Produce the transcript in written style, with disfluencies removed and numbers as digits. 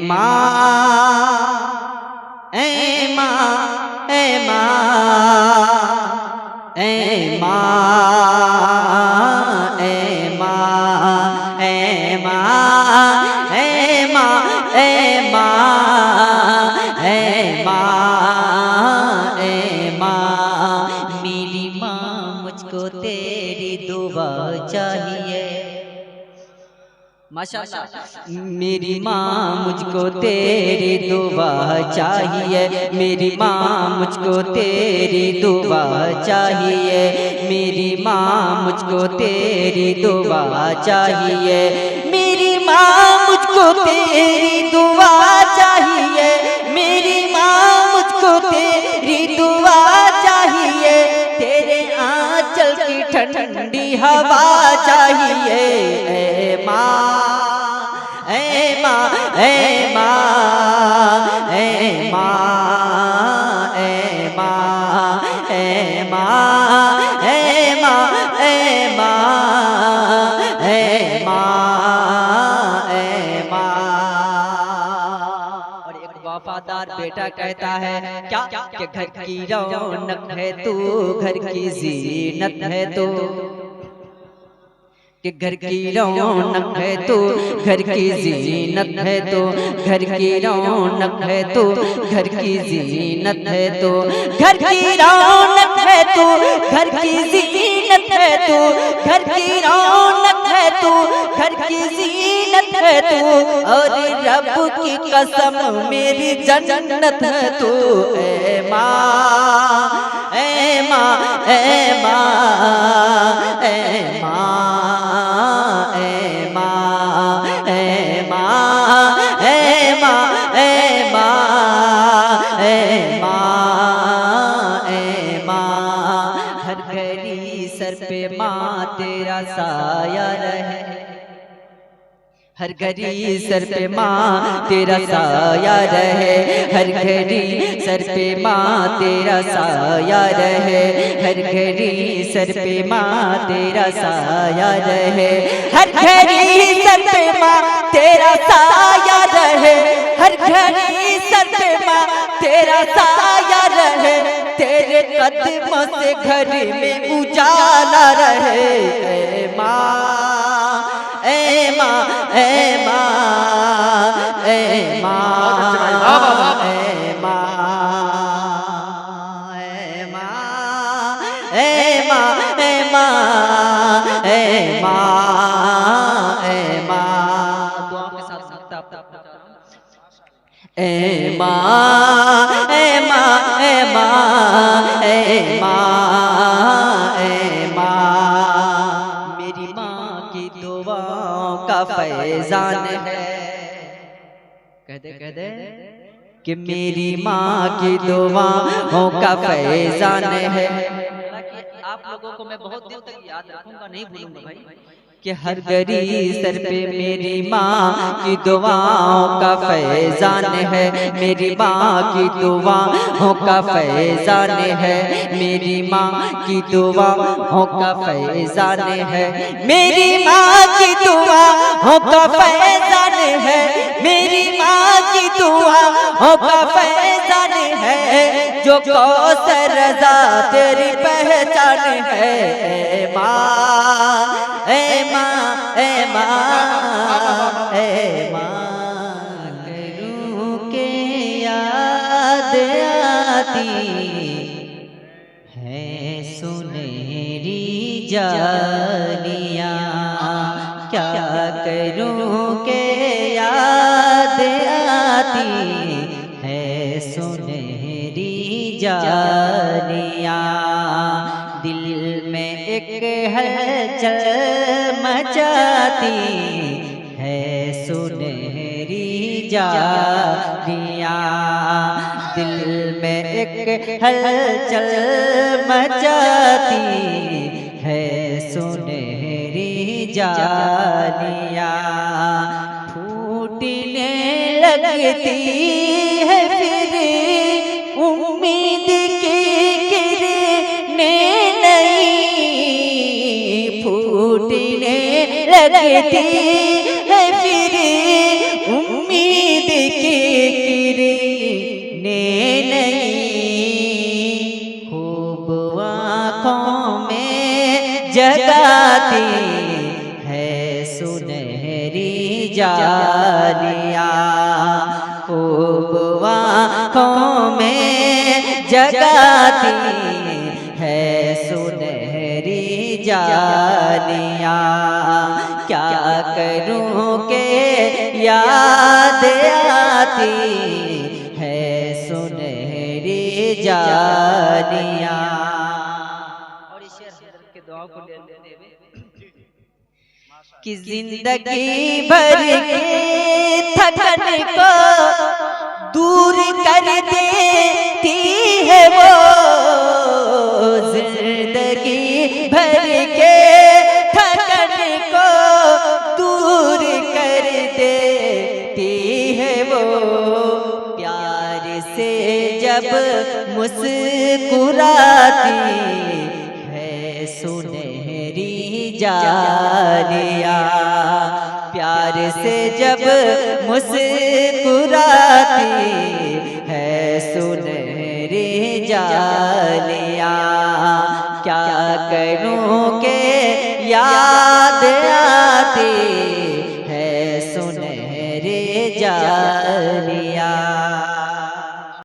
माँ ए माँ ए माँ ए माँ ए माँ ए माँ ए माँ ए माँ ए माँ ए माँ मेरी माँ मुझको तेरी दुआ चाहिए। माशाअल्लाह। मेरी माँ मुझको तेरी दुआ चाहिए, मेरी माँ मुझको तेरी दुआ चाहिए, मेरी माँ मुझको तेरी दुआ चाहिए, मेरी माँ मुझको तेरी दुआ चाहिए, मेरी माँ मुझको तेरी दुआ चाहिए, तेरे आंचल की ठंडी हवा चाहिए। ए माँ ए माँ ए माँ ए माँ ए माँ ए माँ ए माँ ए माँ ए माँ ए माँ। और एक वफादार बेटा कहता है क्या कि घर की रौनक है तू, घर की जीनत है तू, कि घर की रौनक है तू, घर की जीनत है तू, घर की रौनक है तू, घर की जीनत है तू, घर की रौनक है तू, घर की जीनत है तू, घर की रौनक है तू, घर की जीनत है तू, और रब की कसम मेरी जन्नत है तू। ए माँ ए माँ ए माँ ए माँ सर पे माँ तेरा साया रहे, हर घड़ी सर पे माँ तेरा साया रहे, हर घड़ी सर पे माँ तेरा साया रहे, हर घड़ी सर पे माँ तेरा साया रहे, हर घड़ी सर पे माँ तेरा साया रहे, हर घड़ी सर पे माँ तेरा साया रहे, तेरे कदमों से घर में उजाला रहे। ए माँ ए माँ ए माँ ए माँ ए माँ ए माँ ए माँ ए माँ ए माँ। दुआ के साथ ए माँ ए माँ ए माँ ए माँ ए माँ। मेरी माँ की दुआओं का फैजान है, कह दे कि मेरी माँ की दुआओं का फैजान है। आप लोगों को मैं बहुत दिन तक याद रखूंगा, नहीं भूलूंगा भाई, कि हर घड़ी सर पे मेरी माँ की दुआओं का फैजान है, मेरी माँ की दुआओं का फैजान है, मेरी माँ की दुआओं का फैजान है, मेरी माँ की दुआओं का फैजान है, मेरी माँ की दुआओं का फैजान है, जो कौसर रज़ा तेरी पहचान है। ए माँ ए माँ ए माँ ए माँ करूँ के याद आती है सुनहरी जानियाँ, क्या करूँ के याद आती है सुनहरी जानियाँ, दिल में एक हलचल मचाती है सुनहरी जानियाँ, दिल में एक हलचल मचाती है सुनहरी जानियाँ, फूटने लगती है फिर उम्मीद की किरणें नई, फूटने लगती है फिर उम्मीद की जगाती है सुनहरी जालियाँ, खूब आँखों में जगाती है सुनहरी जालियाँ। क्या करूं के याद आती है सुनहरी जालियाँ। और इस शेर के दुआ को लेते हुए कि जिंदगी भर की थकन को दूर कर देती है वो, जिंदगी भर के थकन को दूर कर देती है वो। प्यार से जब मुस्कुराती है सुनहरी जालियाँ, प्यार से जब मुस्कुराती है सुनहरी जालियाँ। क्या करूं के याद